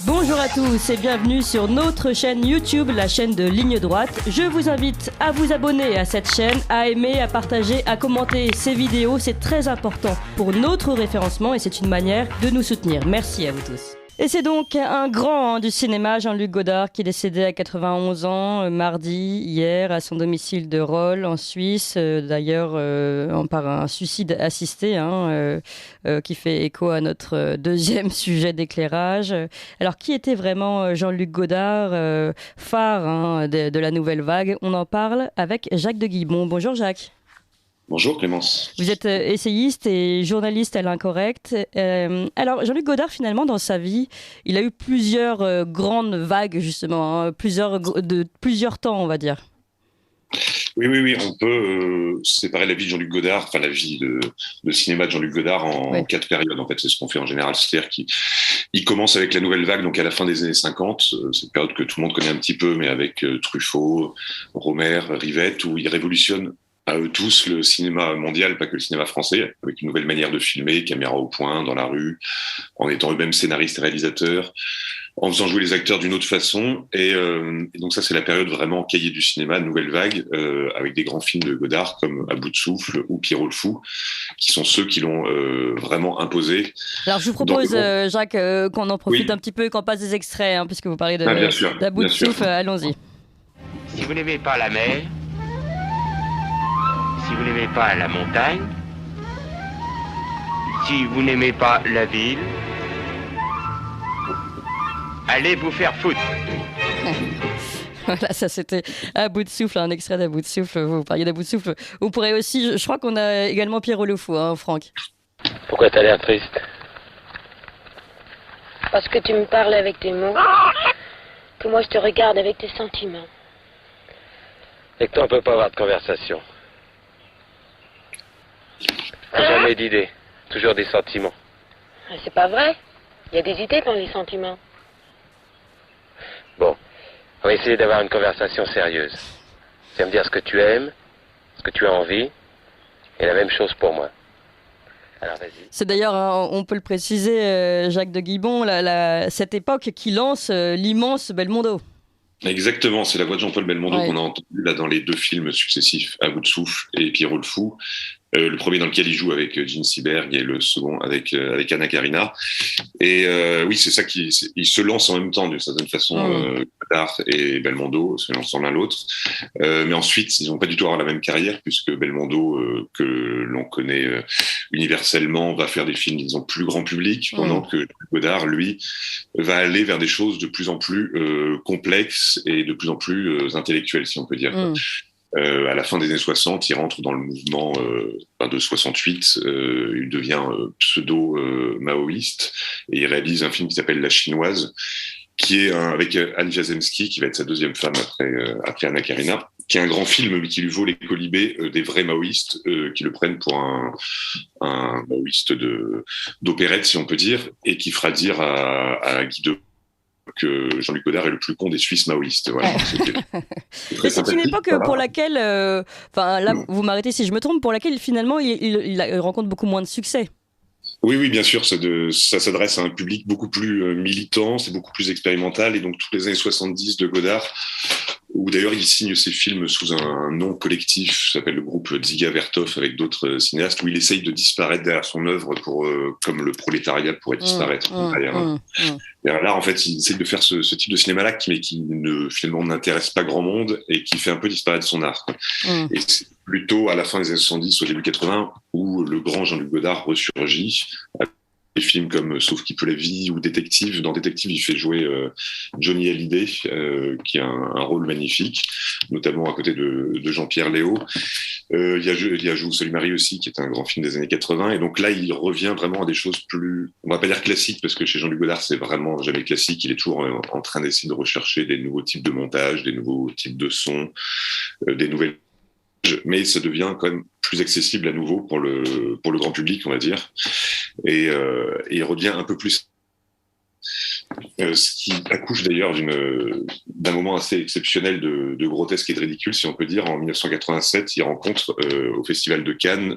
Bonjour à tous et bienvenue sur notre chaîne YouTube, la chaîne de Ligne Droite. Je vous invite à vous abonner à cette chaîne, à aimer, à partager, à commenter ces vidéos. C'est très important pour notre référencement et c'est une manière de nous soutenir. Merci à vous tous. Et c'est donc un grand du cinéma, Jean-Luc Godard, qui est décédé à 91 ans, mardi, hier, à son domicile de Rolle, en Suisse, d'ailleurs par un suicide assisté, qui fait écho à notre deuxième sujet d'éclairage. Alors, qui était vraiment Jean-Luc Godard, phare de la nouvelle vague? On en parle avec Jacques de Guibon. Bonjour Jacques. Bonjour Clémence. Vous êtes essayiste et journaliste à l'Incorrect. Alors, Jean-Luc Godard, finalement, dans sa vie, il a eu plusieurs grandes vagues, justement, de plusieurs temps, on va dire. Oui, on peut séparer la vie de Jean-Luc Godard, enfin la vie de cinéma de Jean-Luc Godard en quatre périodes. En fait, c'est ce qu'on fait en général. C'est-à-dire qu'il commence avec la nouvelle vague, donc à la fin des années 50, cette période que tout le monde connaît un petit peu, mais avec Truffaut, Rohmer, Rivette, où il révolutionne à eux tous le cinéma mondial, pas que le cinéma français, avec une nouvelle manière de filmer, caméra au point, dans la rue, en étant eux-mêmes scénaristes et réalisateurs, en faisant jouer les acteurs d'une autre façon. Et donc ça, c'est la période vraiment cahier du cinéma, nouvelle vague, avec des grands films de Godard comme À bout de souffle ou Pierrot le fou, qui sont ceux qui l'ont vraiment imposé. Alors je vous propose, Jacques, qu'on en profite un petit peu, qu'on passe des extraits, puisque vous parlez d'À bout de souffle. Allons-y. Si vous n'aimez pas la mer, si vous n'aimez pas la montagne, si vous n'aimez pas la ville, allez vous faire foutre. Voilà, ça c'était À bout de souffle, un extrait d'À bout de souffle. Vous parliez d'À bout de souffle. Vous pourrez aussi, je crois qu'on a également Pierrot le fou, Franck. Pourquoi t'as l'air triste? Parce que tu me parles avec tes mots, que moi je te regarde avec tes sentiments. Et que toi on peut pas avoir de conversation. Jamais d'idées, toujours des sentiments. C'est pas vrai. Il y a des idées dans les sentiments. Bon, on va essayer d'avoir une conversation sérieuse. Tu vas me dire ce que tu aimes, ce que tu as envie, et la même chose pour moi. Alors vas-y. C'est d'ailleurs, on peut le préciser, Jacques de Guibon, cette époque qui lance l'immense Belmondo. Exactement, c'est la voix de Jean-Paul Belmondo qu'on a entendu là dans les deux films successifs, À bout de souffle et Pierrot le fou. Le premier dans lequel il joue avec Gene Seberg et le second avec Anna Karina. Et oui, c'est ça ils se lancent en même temps d'une certaine façon, Godard et Belmondo se lancent l'un l'autre. Mais ensuite, ils n'ont pas du tout avoir la même carrière puisque Belmondo, que l'on connaît universellement, va faire des films disons plus grand public, pendant que Godard, lui, va aller vers des choses de plus en plus complexes et de plus en plus intellectuelles, si on peut dire. À la fin des années 60, il rentre dans le mouvement de 68, il devient pseudo-maoïste et il réalise un film qui s'appelle La Chinoise, qui est avec Anne Jasemski, qui va être sa deuxième femme après Anna Karina, qui est un grand film mais qui lui vaut les colibés des vrais maoïstes qui le prennent pour un maoïste d'opérette, si on peut dire, et qui fera dire à Guy Debord que Jean-Luc Godard est le plus con des Suisses maoïstes. Voilà. C'est une époque pour laquelle, là, vous m'arrêtez si je me trompe, pour laquelle finalement il rencontre beaucoup moins de succès. Oui, bien sûr, ça s'adresse à un public beaucoup plus militant, c'est beaucoup plus expérimental, et donc toutes les années 70 de Godard, où d'ailleurs il signe ses films sous un nom collectif, ça s'appelle le groupe Dziga Vertov, avec d'autres cinéastes, où il essaye de disparaître derrière son œuvre comme le prolétariat pourrait disparaître derrière. Là, en fait, il essaye de faire ce type de cinéma-là qui finalement n'intéresse pas grand monde et qui fait un peu disparaître son art. Et c'est plutôt à la fin des années 70, au début 80, où le grand Jean-Luc Godard ressurgit. Des films comme Sauf qui peut la vie ou Détective. Dans Détective, il fait jouer Johnny Hallyday, qui a un rôle magnifique, notamment à côté de Jean-Pierre Léaud. Il y a Je vous salue Marie aussi, qui est un grand film des années 80. Et donc là, il revient vraiment à des choses plus, on va pas dire classiques, parce que chez Jean-Luc Godard, c'est vraiment jamais classique. Il est toujours en train d'essayer de rechercher des nouveaux types de montage, des nouveaux types de sons, des nouvelles, mais ça devient quand même plus accessible à nouveau pour le grand public, on va dire, et il revient un peu plus, ce qui accouche d'ailleurs d'un moment assez exceptionnel de grotesque et de ridicule, si on peut dire. En 1987, il rencontre au Festival de Cannes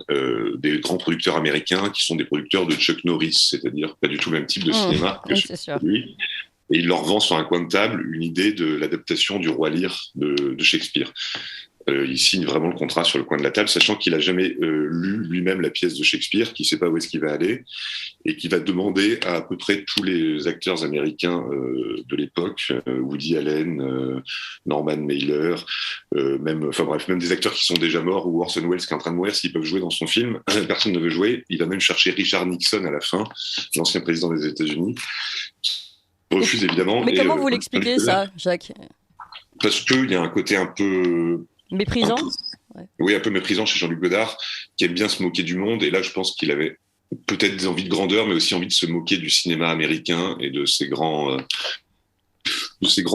des grands producteurs américains qui sont des producteurs de Chuck Norris, c'est-à-dire pas du tout le même type de cinéma que lui. et il leur vend sur un coin de table une idée de l'adaptation du Roi Lear de Shakespeare. Il signe vraiment le contrat sur le coin de la table, sachant qu'il n'a jamais lu lui-même la pièce de Shakespeare, qu'il ne sait pas où est-ce qu'il va aller, et qu'il va demander à peu près tous les acteurs américains de l'époque, Woody Allen, Norman Mailer, même des acteurs qui sont déjà morts, ou Orson Welles qui est en train de mourir, s'ils peuvent jouer dans son film. Personne ne veut jouer. Il va même chercher Richard Nixon à la fin, l'ancien président des États-Unis, qui refuse évidemment. Mais comment vous l'expliquez ça, Jacques ? Parce qu'il y a un côté un peu... méprisant. Oui, un peu méprisant chez Jean-Luc Godard, qui aime bien se moquer du monde. Et là, je pense qu'il avait peut-être des envies de grandeur, mais aussi envie de se moquer du cinéma américain et de ces grands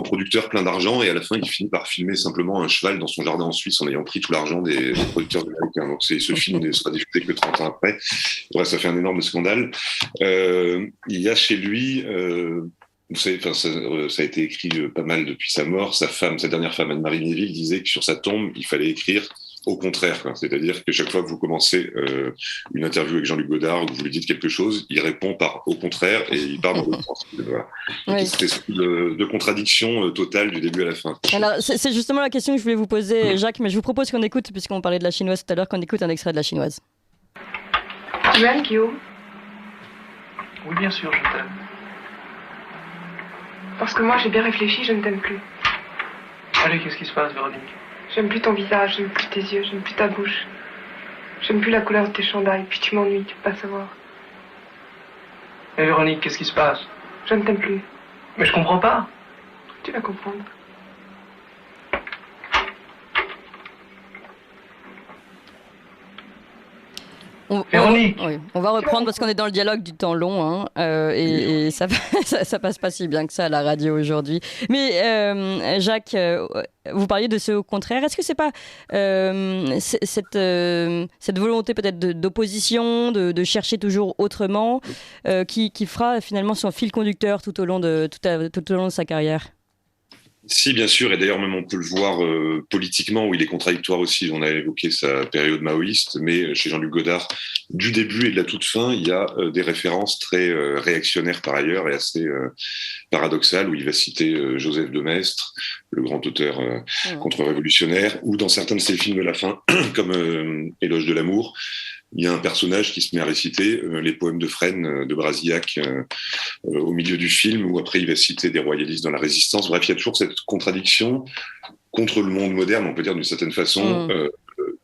producteurs pleins d'argent. Et à la fin, il finit par filmer simplement un cheval dans son jardin en Suisse en ayant pris tout l'argent des producteurs américains. Donc, ce film ne sera diffusé que 30 ans après. Bref, ça fait un énorme scandale. Il y a chez lui... vous savez, ça a été écrit pas mal depuis sa mort. Sa dernière femme, Anne-Marie Méville, disait que sur sa tombe, il fallait écrire au contraire. C'est-à-dire que chaque fois que vous commencez une interview avec Jean-Luc Godard ou que vous lui dites quelque chose, il répond par au contraire et il part dans l'autre sens. Voilà. Oui. C'était de contradiction totale du début à la fin. Alors, c'est justement la question que je voulais vous poser, Jacques, mais je vous propose qu'on écoute, puisqu'on parlait de la chinoise tout à l'heure, qu'on écoute un extrait de la chinoise. Tu m'aimes, Guillaume ? Oui, bien sûr, je t'aime. Parce que moi, j'ai bien réfléchi, je ne t'aime plus. Allez, qu'est-ce qui se passe, Véronique ? J'aime plus ton visage, j'aime plus tes yeux, j'aime plus ta bouche. J'aime plus la couleur de tes chandails, puis tu m'ennuies, tu peux pas savoir. Mais Véronique, qu'est-ce qui se passe ? Je ne t'aime plus. Mais je comprends pas. Tu vas comprendre. Véronique. On va reprendre parce qu'on est dans le dialogue du temps long, hein, et ça passe pas si bien que ça à la radio aujourd'hui. Mais Jacques, vous parliez de ce au contraire. Est-ce que c'est pas cette volonté peut-être d'opposition, de chercher toujours autrement, qui fera finalement son fil conducteur tout au long de sa carrière ? Si, bien sûr, et d'ailleurs même on peut le voir politiquement, où il est contradictoire aussi. On a évoqué sa période maoïste, mais chez Jean-Luc Godard, du début et de la toute fin, il y a des références très réactionnaires par ailleurs et assez paradoxales, où il va citer Joseph de Maistre, le grand auteur contre-révolutionnaire, ou dans certains de ses films de la fin, comme Éloge de l'amour, il y a un personnage qui se met à réciter les poèmes de Fresne, de Brasillac au milieu du film, où après il va citer des royalistes dans la Résistance. Bref, il y a toujours cette contradiction contre le monde moderne, on peut dire d'une certaine façon,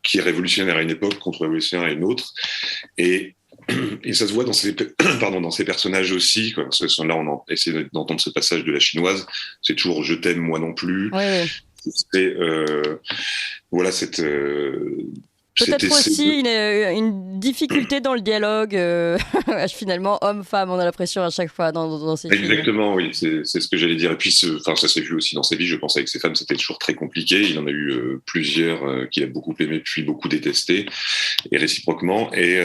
qui est révolutionnaire à une époque, contre-révolutionnaire à une autre. Et ça se voit dans ces personnages aussi. Quoi. Parce que là, on essaie d'entendre ce passage de la chinoise. C'est toujours « je t'aime, moi non plus ». C'est voilà cette... Peut-être aussi une difficulté dans le dialogue, finalement, homme-femme, on a l'impression à chaque fois dans ces films. Exactement, oui, c'est ce que j'allais dire. Et puis, ça s'est vu aussi dans sa vie, je pense, avec ses femmes, c'était toujours très compliqué. Il en a eu plusieurs qu'il a beaucoup aimé, puis beaucoup détesté, et réciproquement. Et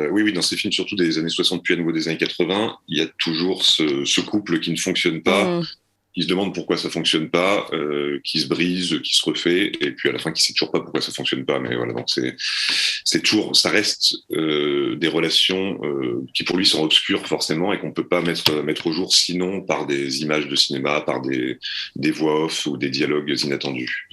oui, dans ces films, surtout des années 60, puis à nouveau des années 80, il y a toujours ce couple qui ne fonctionne pas. Qui se demande pourquoi ça fonctionne pas, qui se brise, qui se refait, et puis à la fin qui sait toujours pas pourquoi ça fonctionne pas. Mais voilà, donc c'est toujours, ça reste des relations qui pour lui sont obscures forcément et qu'on peut pas mettre au jour sinon par des images de cinéma, par des voix off ou des dialogues inattendus.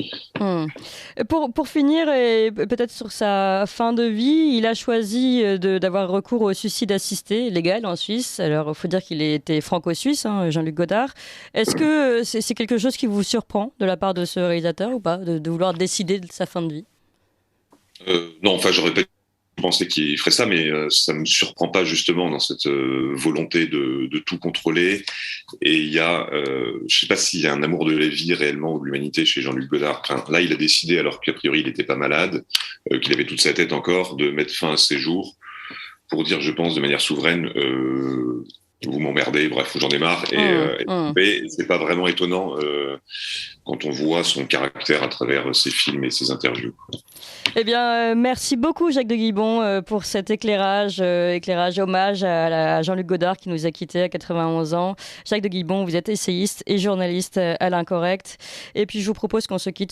Pour finir, et peut-être sur sa fin de vie, il a choisi d'avoir recours au suicide assisté légal en Suisse. Alors il faut dire qu'il était franco-suisse, hein, Jean-Luc Godard. Est-ce que c'est quelque chose qui vous surprend de la part de ce réalisateur ou pas, de vouloir décider de sa fin de vie ? Non, enfin, j'aurais pas pensé qu'il ferait ça, mais ça me surprend pas justement dans cette volonté de tout contrôler. Et il y a, je sais pas s'il y a un amour de la vie réellement ou de l'humanité chez Jean-Luc Godard. Enfin, là, il a décidé, alors qu'a priori il n'était pas malade, qu'il avait toute sa tête encore, de mettre fin à ses jours pour dire, je pense, de manière souveraine. Vous m'emmerdez, bref, j'en ai marre. Mais c'est pas vraiment étonnant quand on voit son caractère à travers ses films et ses interviews. Eh bien, merci beaucoup Jacques de Guibon pour cet éclairage hommage à Jean-Luc Godard qui nous a quittés à 91 ans. Jacques de Guibon, vous êtes essayiste et journaliste à l'Incorrect. Et puis je vous propose qu'on se quitte